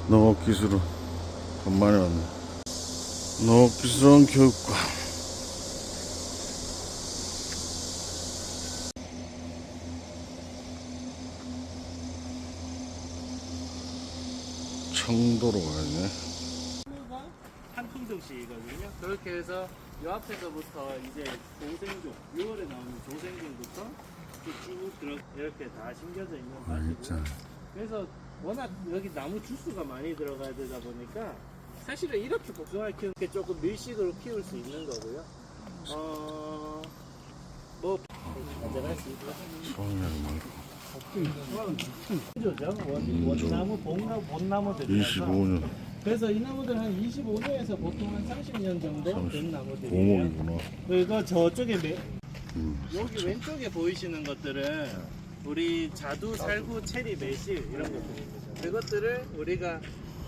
농업기술원 간만에 왔네. 농업기술원 교육관. 청도로 가야네. 한 품종씩이거든요. 그렇게 해서 요 앞에서부터 이제 조생종, 6월에 나오는 조생종부터 쭉 이렇게 다 심겨져 있는 밭이고요. 그래서 워낙 여기 나무 주수가 많이 들어가야 되다 보니까 사실은 이렇게 복숭아를 키우는 게 조금 밀식으로 키울 수 있는 거고요. 뭐 안전할 수 있고. 수확량이 많고. 원나무, 봄나무들이 25년. 그래서 이 나무들 한 25년에서 보통 한 30년 정도 된 나무들이에요. 고목이구나. 그리고 저쪽에 여기 왼쪽에 보이시는 것들은 우리 자두, 살구, 체리, 매실 이런 것들입니다. 그것들을 우리가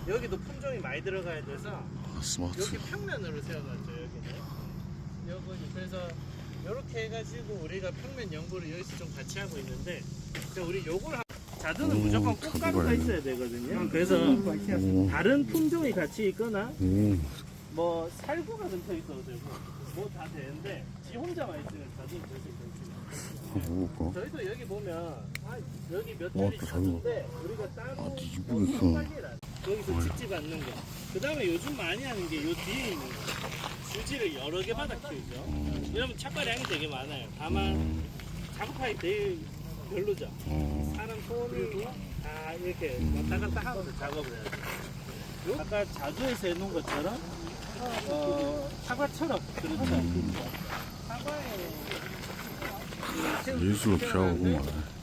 여기도 품종이 많이 들어가야 돼서 스마트. 여기 평면으로 세워놨죠. 여기 그래서 이렇게 해가지고 우리가 평면 연구를 여기서 좀 같이 하고 있는데 우리 요걸 자두는 무조건 꽃가루가 있어야 되거든요. 그래서 다른 품종이 같이 있거나 뭐 살구가 듬혀 있어도 되고 뭐 다 되는데 지 혼자만 있으면 자두는 될수 있어요. 저희도 여기 보면 여기 몇 달이 자두인데 우리가 따로 여기서 직접 않는 거. 그 다음에 요즘 많이 하는 게 요 뒤에 있는 거. 줄지를 여러 개 받아 키우죠. 이러면 착과량이 되게 많아요. 다만 작업하기 되게 별로죠. 사람 손으로 다 이렇게 왔다 갔다 하면서 작업을 해야 돼요. 아까 자두에서 해놓은 것처럼 사과처럼 그렇죠. 사과에 예술로 피하고구만.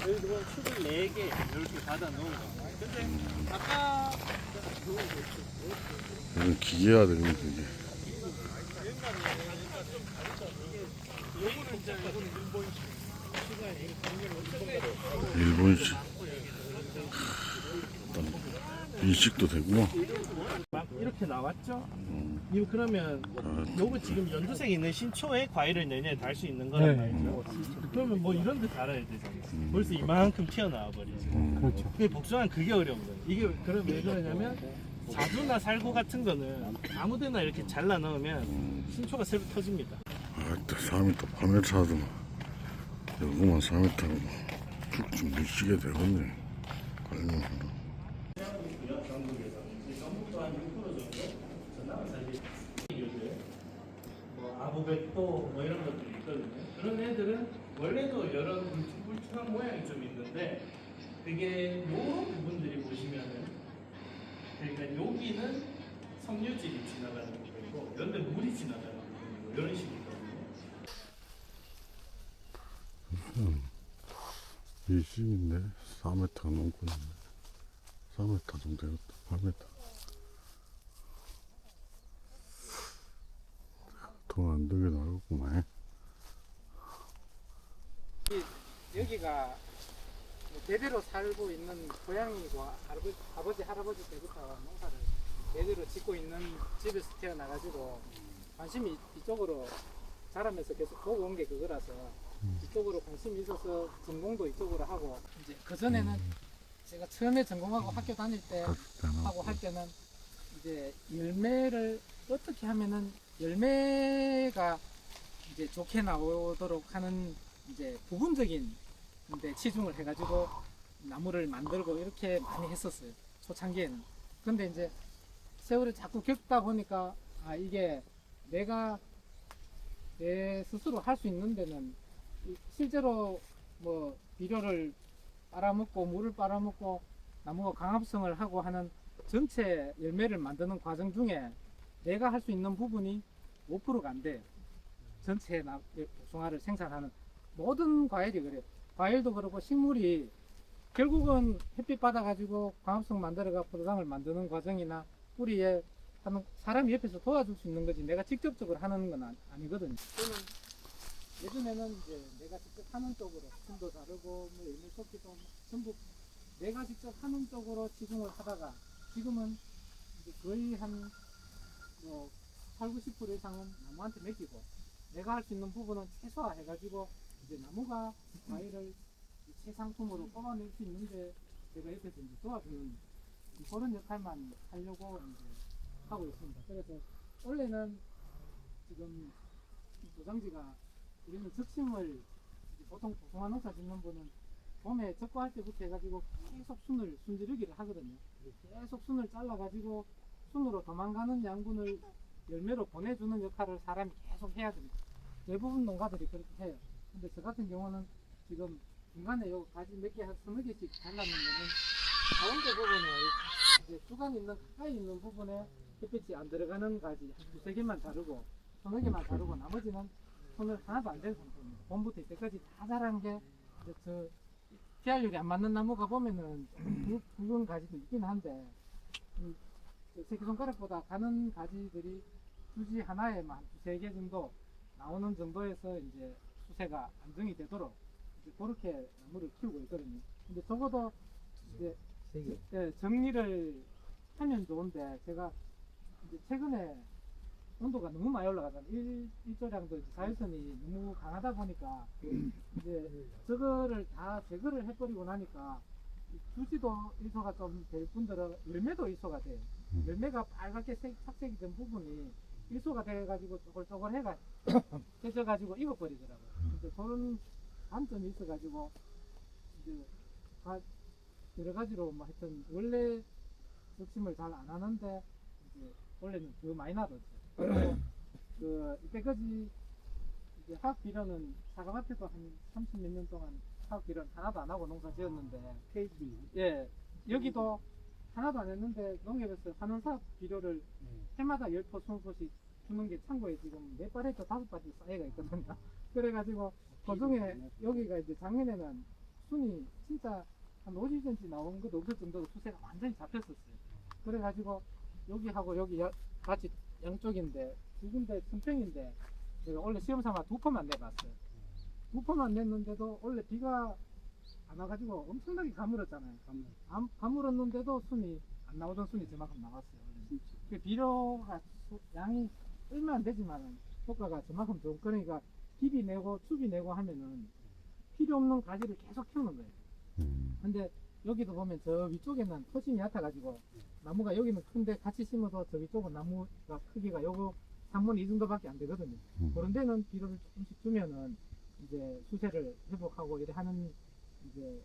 여기 보면 축을 4개 이렇게 받아 놓은 거. 근데 아까 이건 기계야 되는 기계. 일본식. 일식도 되구나. 막 이렇게 나왔죠? 이거 그러면 요거 지금 연두색 있는 신초에 과일을 내년에 달 수 있는 거란 말이죠. 그러면 뭐 이런 데 달아야 되잖아요. 벌써 이만큼 튀어나와 버리죠. 그렇죠. 그게 복숭아는 그게 어려운 거예요. 이게 그럼 왜 그러냐면 자두나 살구 같은 거는 아무데나 이렇게 잘라 넣으면 신초가 새로 터집니다. 아따 4m 8m 하더만. 요거만 4m로 쭉쭉 밀치게 되겠네. 관련하러. 아부백도 뭐 이런 것들이 있거든요. 그런 애들은 원래도 여러 울퉁불퉁한 모양이 좀 있는데 그게 이런 부분들이 보시면은 그러니까 여기는 섬유질이 지나가는 부분이고 이런데 물이 지나가는 부분이고 이런 식이거든요. 일식인데 4m가 넘고 있네. 4m 정도 되겠다. 8m. 돈 안 들게 나겠구만. 여기가 대대로 살고 있는 고양이고 아버지 할아버지 때부터 농사를 대대로 짓고 있는 집에서 태어나가지고 관심이 이쪽으로 자라면서 계속 보고 온 게 그거라서 이쪽으로 관심이 있어서 전공도 이쪽으로 하고, 이제 그 전에는 제가 처음에 전공하고 학교 다닐 때 하고 할 때는 이제 열매를 어떻게 하면은 열매가 이제 좋게 나오도록 하는 이제 부분적인 데 치중을 해가지고 나무를 만들고 이렇게 많이 했었어요, 초창기에는. 근데 이제 세월을 자꾸 겪다 보니까 이게 내가 내 스스로 할 수 있는 데는 실제로 뭐 비료를 빨아먹고 물을 빨아먹고 나무가 강합성을 하고 하는 전체 열매를 만드는 과정 중에 내가 할 수 있는 부분이 5%가 안 돼요. 전체 복숭아를 생산하는 모든 과일이 그래요. 과일도 그렇고 식물이 결국은 햇빛 받아가지고 광합성 만들어가 포도당을 만드는 과정이나 뿌리에 하는 사람이 옆에서 도와줄 수 있는 거지 내가 직접적으로 하는 건 아니거든요. 저는 예전에는 이제 내가 직접 하는 쪽으로 숨도 다르고 뭐 열매 쏟기도 전부 내가 직접 하는 쪽으로 치중을 하다가 지금은 이제 거의 한 뭐 8, 90% 이상은 나무한테 맡기고 내가 할 수 있는 부분은 최소화해가지고 이제 나무가 과일을 최상품으로 뽑아낼 수 있는데 제가 옆에서 이제 도와주는 그런 역할만 하려고 이제 하고 있습니다. 그래서 원래는 지금 노장지가 우리는 적심을 이제 보통 복숭아 농사 짓는 분은 봄에 적과할 때부터 해가지고 계속 순지르기를 하거든요. 계속 순을 잘라가지고 순으로 도망가는 양분을 열매로 보내주는 역할을 사람이 계속 해야 됩니다. 대부분 농가들이 그렇게 해요. 근데 저 같은 경우는 지금 중간에 요 가지 몇 개, 한 20개씩 잘랐는 거는 가운데 부분에 이제 주간 있는 가까이 있는 부분에 햇빛이 안 들어가는 가지 한 두세 개만 자르고 20개만 자르고 나머지는 손을 하나도 안 댄 상태입니다. 봄부터 이때까지 다 자란 게 이제 저 피할률이 안 맞는 나무가 보면은 굵은 가지도 있긴 한데 새끼손가락보다 가는 가지들이 주지 하나에 한 두세 개 정도 나오는 정도에서 이제 수세가 안정이 되도록 이제 그렇게 나무를 키우고 있거든요. 근데 적어도 이제 정리를 하면 좋은데 제가 이제 최근에 온도가 너무 많이 올라가잖아요. 일조량도 자외선이 너무 강하다 보니까 이제 저거를 다 제거를 해버리고 나니까 주지도 일소가 좀 될 뿐더러 열매도 일소가 돼요. 열매가 빨갛게 착색이 된 부분이 일소가 돼가지고 쪼글쪼글해가 깨져가지고 익어버리더라고요. 이제 그런 단점이 있어가지고 이제 여러 가지로 뭐 하여튼 원래 적심을 잘 안 하는데 이제 원래는 더 많이 나뒀죠. 그리고 이때까지 이제 화학 비료는 사과밭에도 한 30 몇 년 동안 화학 비료는 하나도 안 하고 농사 지었는데 예 여기도 하나도 안 했는데 농협에서 한원사학 비료를 해마다 10포 20포씩 주는 게 창고에 지금 4발에서 5발이 쌓여가 있거든요. 그래가지고 그중에 여기가 이제 작년에는 순이 진짜 한 50cm 나온 것도 없을 정도로 수세가 완전히 잡혔었어요. 그래가지고 여기하고 여기 같이 양쪽인데 두 군데 천평인데 제가 원래 시험 삼아 2포만 내봤어요. 2포만 냈는데도 원래 비가 안 와가지고 엄청나게 가물었잖아요. 가물었는데도 순이 안 나오던 순이 저만큼 나왔어요. 그 비료가 양이 얼마 안 되지만 효과가 저만큼 좋은. 그러니까 비비 내고 추비 내고 하면은 필요 없는 가지를 계속 키우는 거예요. 근데 여기도 보면 저 위쪽에는 토심이 얕아가지고 나무가 여기는 큰데 같이 심어도 저 위쪽은 나무가 크기가 요거 상문 이 정도밖에 안 되거든요. 그런 데는 비료를 조금씩 주면은 이제 수세를 회복하고 이래 하는 이제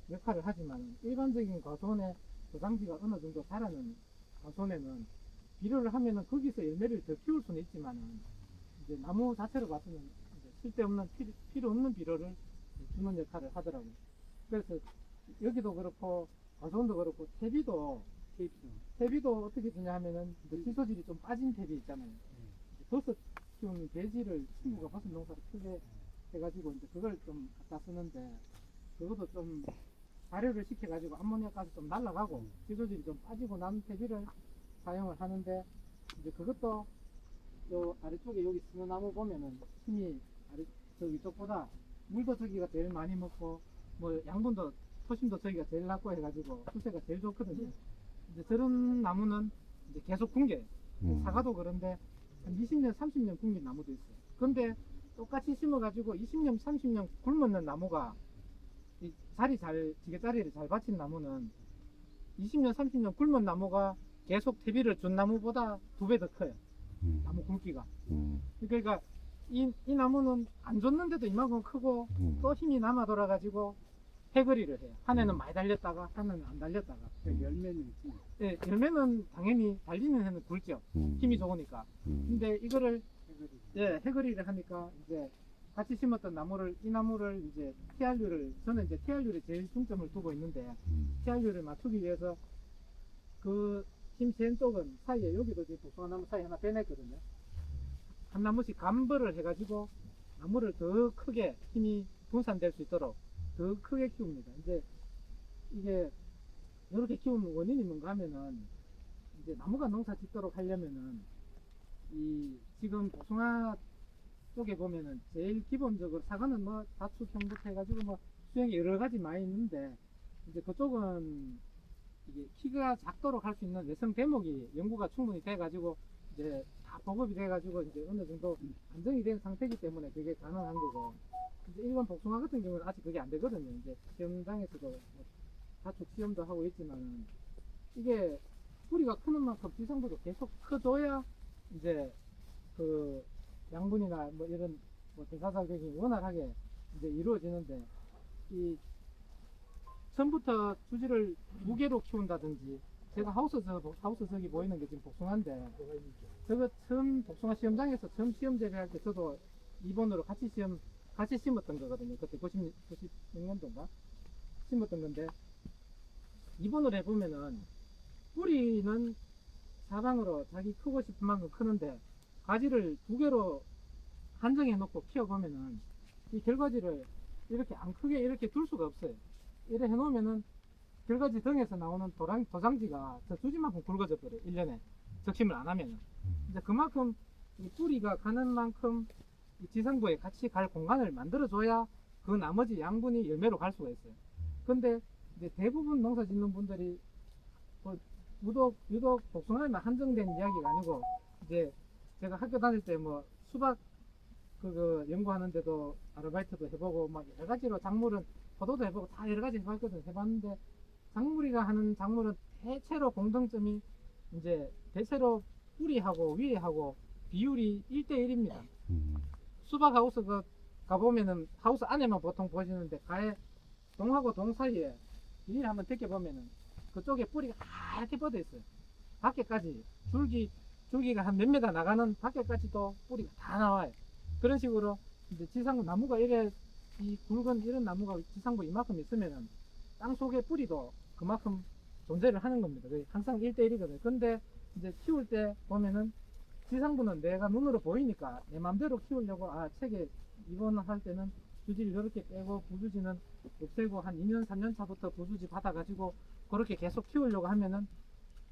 역할을 하지만 일반적인 과수원의 도장지가 어느 정도 자라는 과수원에는 비료를 하면은 거기서 열매를 더 키울 수는 있지만은 이제 나무 자체로 봐서는 이제 쓸데없는 필요 없는 비료를 주는 역할을 하더라고요. 그래서 여기도 그렇고 과수원도 그렇고 퇴비도 어떻게 주냐 하면은 희소질이 좀 빠진 퇴비 있잖아요. 버섯 키우는 돼지를 친구가 버섯 농사를 크게 해가지고 이제 그걸 좀 갖다 쓰는데 그것도 좀 발효를 시켜가지고 암모니아 가스 좀 날라가고 희소질이 좀 빠지고 난 퇴비를 사용을 하는데 이제 그것도 요 아래쪽에 여기 스노나무 보면은 힘이 저 위쪽보다 물도 저기가 제일 많이 먹고 뭐 양분도 토심도 저기가 제일 낮고 해가지고 수세가 제일 좋거든요. 이제 저런 나무는 이제 계속 굶겨요. 사과도 그런데 한 20년 30년 굶긴 나무도 있어요. 근데 똑같이 심어가지고 20년 30년 굶었는 나무가 이 지게자리를 잘 받친 나무는 20년 30년 굶은 나무가 계속 퇴비를 준 나무보다 2배 더 커요. 나무 굵기가. 그러니까 이 나무는 안 줬는데도 이만큼 크고 또 힘이 남아 돌아가지고 해거리를 해요. 한 해는 많이 달렸다가 한 해는 안 달렸다가. 열매는 네, 열매는 당연히 달리는 해는 굵죠. 힘이 좋으니까. 근데 이거를 해거리를 하니까 이제 같이 심었던 나무를 이 나무를 이제 TRU를 저는 이제 TRU에 제일 중점을 두고 있는데 TRU를 맞추기 위해서 그 힘센 쪽은 사이에 여기도 지금 복숭아 나무 사이에 하나 빼냈거든요. 한 나무씩 감벌을 해가지고 나무를 더 크게 힘이 분산될 수 있도록 더 크게 키웁니다. 이제 이게 이렇게 키우는 원인이 뭔가 하면은 이제 나무가 농사 짓도록 하려면은 이 지금 복숭아 쪽에 보면은 제일 기본적으로 사과는 뭐 다축형부터 해가지고 뭐 수형이 여러 가지 많이 있는데 이제 그쪽은 이게 키가 작도록 할 수 있는 외성 대목이 연구가 충분히 돼가지고 이제 다 보급이 돼가지고 이제 어느 정도 안정이 된 상태이기 때문에 그게 가능한 거고 이제 일반 복숭아 같은 경우는 아직 그게 안 되거든요. 이제 시험장에서도 뭐 다축 시험도 하고 있지만은 이게 뿌리가 크는 만큼 지상부도 계속 커줘야 이제 그 양분이나 뭐 이런 뭐 대사작용이 원활하게 이제 이루어지는데, 이 처음부터 주지를 무게로 키운다든지, 제가 하우스 저기 보이는 게 지금 복숭아인데, 저거 처음 복숭아 시험장에서 처음 시험 재배할 때 저도 2번으로 같이 심었던 거거든요. 그때 96년도인가 심었던 건데, 2번으로 해보면은 뿌리는 사방으로 자기 크고 싶은 만큼 크는데, 가지를 2개로 한정해 놓고 키워보면은 이 결과지를 이렇게 안 크게 이렇게 둘 수가 없어요. 이래 해놓으면은 결과지 등에서 나오는 도장지가 저 주지만큼 굵어져 버려요. 1년에 적심을 안 하면은. 이제 그만큼 이 뿌리가 가는 만큼 이 지상부에 같이 갈 공간을 만들어줘야 그 나머지 양분이 열매로 갈 수가 있어요. 근데 이제 대부분 농사 짓는 분들이 뭐 유독 복숭아에만 한정된 이야기가 아니고, 이제 제가 학교 다닐 때 뭐 수박 그 연구하는데도 아르바이트도 해보고 막 여러 가지로 작물은 포도도 해보고 다 여러 가지 해봤는데, 작물이가 하는 작물은 대체로 공통점이 이제 대체로 뿌리하고 위에하고 비율이 1대1입니다. 수박 하우스 가보면은 하우스 안에만 보통 보시는데, 가에 동하고 동 사이에 비닐 한번 벗겨보면은 그쪽에 뿌리가 다 이렇게 뻗어 있어요. 밖에까지 줄기가 한 몇 메다 나가는 밖에까지도 뿌리가 다 나와요. 그런 식으로 이제 지상부 나무가 이 굵은 이런 나무가 지상부 이만큼 있으면은 땅 속에 뿌리도 그만큼 존재를 하는 겁니다. 항상 1대1이거든요. 근데 이제 키울 때 보면은 지상부는 내가 눈으로 보이니까 내 맘대로 키우려고, 책에 입원할 때는 주지를 이렇게 빼고 부주지는 없애고 한 2년 3년 차부터 부주지 받아가지고 그렇게 계속 키우려고 하면은,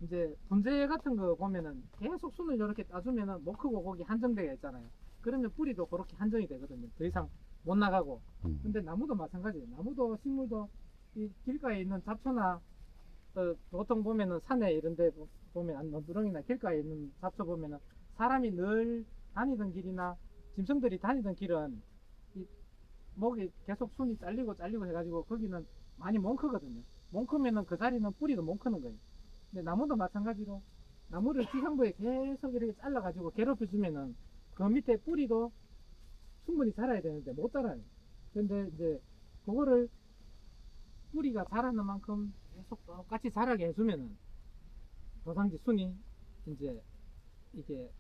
이제 분재 같은 거 보면은 계속 순을 이렇게 따주면은 못 크고 거기 한정되어 있잖아요. 그러면 뿌리도 그렇게 한정이 되거든요. 더 이상 못 나가고. 근데 나무도 마찬가지예요. 나무도 식물도 이 길가에 있는 잡초나 보통 보면은 산에 이런데 보면 너두렁이나 길가에 있는 잡초 보면은 사람이 늘 다니던 길이나 짐승들이 다니던 길은 이 목이 계속 순이 잘리고 해가지고 거기는 많이 뭉크거든요. 뭉크면은 그 자리는 뿌리도 못 크는 거예요. 근데 나무도 마찬가지로 나무를 지상부에 계속 이렇게 잘라가지고 괴롭혀주면은 그 밑에 뿌리도 충분히 자라야 되는데 못 자라요. 근데 이제 그거를 뿌리가 자라는 만큼 계속 똑같이 자라게 해주면은 도장지 순이 이제 이게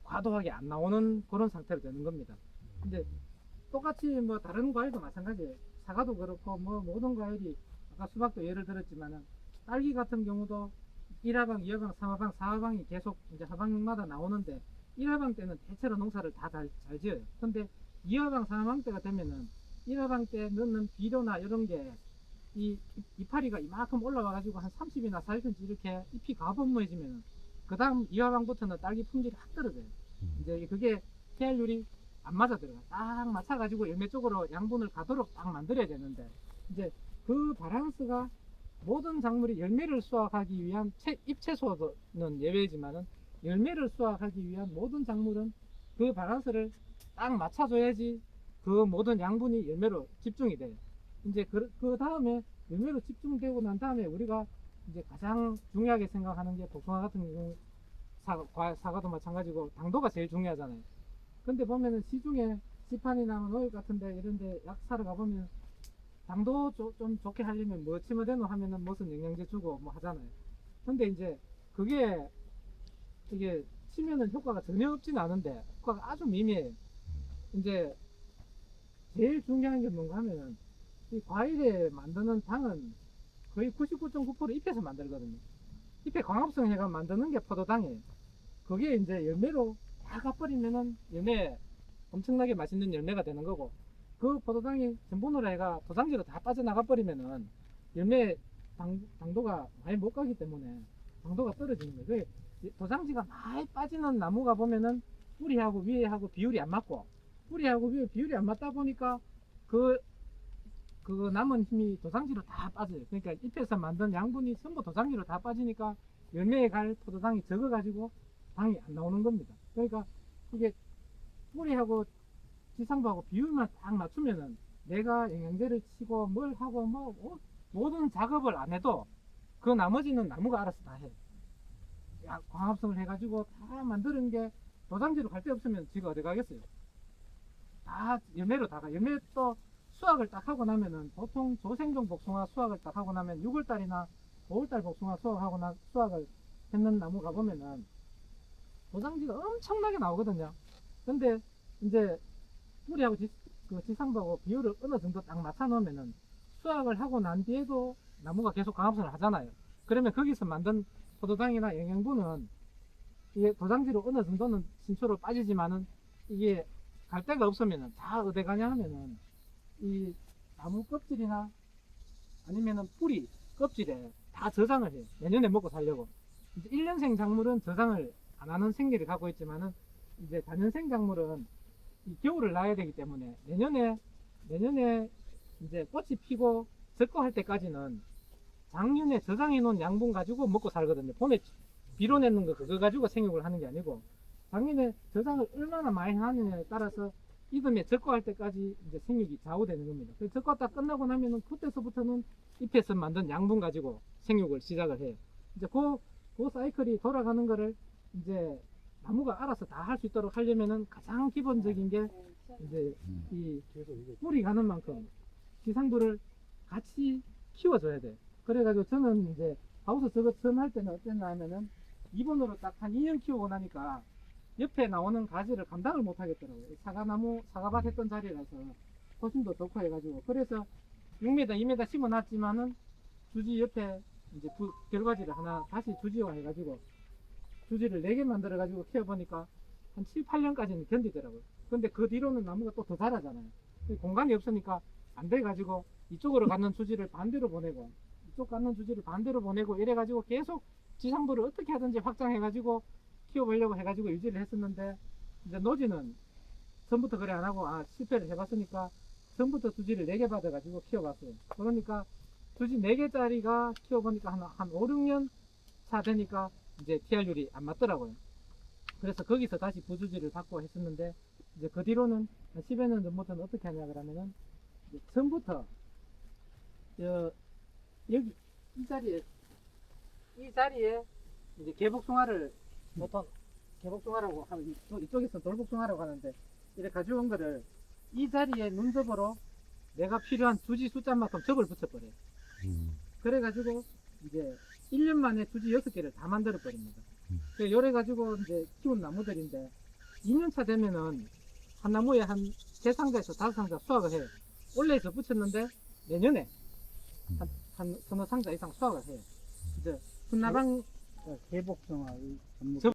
과도하게 안 나오는 그런 상태로 되는 겁니다. 근데 똑같이 뭐 다른 과일도 마찬가지예요. 사과도 그렇고 뭐 모든 과일이, 아까 수박도 예를 들었지만은 딸기 같은 경우도 1화방, 2화방, 3화방, 4화방이 계속 이제 화방마다 나오는데 1화방 때는 대체로 농사를 다 잘 지어요. 근데 2화방, 3화방 때가 되면은 1화방 때 넣는 비료나 이런 게 이 이파리가 이만큼 올라와가지고 한 30이나 40cm 이렇게 잎이 가범무해지면은 그 다음 2화방부터는 딸기 품질이 확 떨어져요. 이제 그게 케알률이 안 맞아 들어가. 딱 맞춰가지고 열매 쪽으로 양분을 가도록 딱 만들어야 되는데, 이제 그 밸런스가 모든 작물이 열매를 수확하기 위한 잎 채소는 예외지만은 열매를 수확하기 위한 모든 작물은 그 밸런스를 딱 맞춰줘야지 그 모든 양분이 열매로 집중이 돼요. 이제 그 다음에 열매로 집중되고 난 다음에 우리가 이제 가장 중요하게 생각하는 게 복숭아 같은 경우, 사과도 마찬가지고 당도가 제일 중요하잖아요. 근데 보면은 시중에 시판이나 농협 같은데 이런데 약 사러 가보면 당도 좀 좋게 하려면 뭐 치모데노 하면은 무슨 영양제 주고 뭐 하잖아요. 근데 이제 그게 이게 치면은 효과가 전혀 없진 않은데 효과가 아주 미미해요. 이제 제일 중요한 게 뭔가 하면은 이 과일에 만드는 당은 거의 99.9% 잎에서 만들거든요. 잎에 광합성 해가 만드는 게 포도당이에요. 그게 이제 열매로 다 가버리면은 열매 엄청나게 맛있는 열매가 되는 거고, 그 포도당이 전분으로 해가 도장지로 다 빠져나가 버리면은 열매 당도가 많이 못 가기 때문에 당도가 떨어지는 거예요. 도장지가 많이 빠지는 나무가 보면은 뿌리하고 위에하고 비율이 안 맞고, 뿌리하고 위에 비율이 안 맞다 보니까 그 남은 힘이 도장지로 다 빠져요. 그러니까 잎에서 만든 양분이 전부 도장지로 다 빠지니까 열매에 갈 포도당이 적어가지고 당이 안 나오는 겁니다. 그러니까 이게 뿌리하고 지상부하고 비율만 딱 맞추면은 내가 영양제를 치고 뭘 하고 뭐 모든 작업을 안 해도 그 나머지는 나무가 알아서 다 해. 광합성을 해가지고 다 만드는 게 도장지로 갈 데 없으면 지가 어디 가겠어요. 다 열매로 다 가. 열매 또 수확을 딱 하고 나면은 보통 조생종 복숭아 수확을 딱 하고 나면 6월달이나 5월달 복숭아 수확을 했는 나무 가보면은 도장지가 엄청나게 나오거든요. 근데 이제 뿌리하고 그 지상부하고 비율을 어느 정도 딱 맞춰 놓으면은 수확을 하고 난 뒤에도 나무가 계속 광합성을 하잖아요. 그러면 거기서 만든 포도당이나 영양분은 이게 도장지로 어느 정도는 신초로 빠지지만은 이게 갈 데가 없으면은 다 어디 가냐 하면은 이 나무 껍질이나 아니면은 뿌리 껍질에 다 저장을 해요. 내년에 먹고 살려고. 이제 1년생 작물은 저장을 안 하는 생리를 갖고 있지만은 이제 다년생 작물은 이 겨울을 나야 되기 때문에 내년에 이제 꽃이 피고 적과할 때까지는 작년에 저장해 놓은 양분 가지고 먹고 살거든요. 봄에 비료 내는 거 그거 가지고 생육을 하는 게 아니고 작년에 저장을 얼마나 많이 하느냐에 따라서 이듬해 적과할 때까지 이제 생육이 좌우되는 겁니다. 그래서 적과 딱 끝나고 나면은 그때서부터는 잎에서 만든 양분 가지고 생육을 시작을 해요. 이제 그 사이클이 돌아가는 거를 이제 나무가 알아서 다 할 수 있도록 하려면은 가장 기본적인 게 이제 이 뿌리 가는 만큼 지상부를 같이 키워줘야 돼. 그래가지고 저는 이제 하우스 저거 처음 할 때는 어땠나 하면은 이번으로 딱 한 2년 키우고 나니까 옆에 나오는 가지를 감당을 못 하겠더라고요. 사과나무, 사과밭 했던 자리라서 호심도 좋고 해가지고 그래서 6m, 2m 심어놨지만은 주지 옆에 이제 결과지를 하나 다시 주지화 해가지고 주지를 4개 만들어가지고 키워보니까 한 7, 8년까지는 견디더라고요. 근데 그 뒤로는 나무가 또 더 자라잖아요. 공간이 없으니까 안 돼가지고 이쪽으로 가는 주지를 반대로 보내고 이쪽 가는 주지를 반대로 보내고 이래가지고 계속 지상부를 어떻게 하든지 확장해가지고 키워보려고 해가지고 유지를 했었는데 이제 노지는 전부터 그래 안하고 실패를 해봤으니까 전부터 주지를 4개 받아가지고 키워봤어요. 그러니까 주지 4개짜리가 키워보니까 한 5, 6년 차 되니까 이제 TR율이 안 맞더라고요. 그래서 거기서 다시 부주지를 받고 했었는데 이제 그 뒤로는 한 10여 년 전부터는 어떻게 하냐 그러면은 이제 처음부터 여기 이 자리에 이제 개복숭아를 보통 개복숭아라고 하면 이쪽에서 돌복숭아라고 하는데 이렇게 가져온 거를 이 자리에 눈접으로 내가 필요한 주지 숫자만큼 접을 붙여버려요. 그래가지고 이제 1년 만에 주지 6개를 다 만들어 버립니다. 요래 가지고 이제 키운 나무들인데 2년차 되면은 한 나무에 한 3상자에서 5상자 수확을 해요. 올해서 붙였는데 내년에 한 서너 상자 이상 수확을 해요. 이제 순나방 개복숭아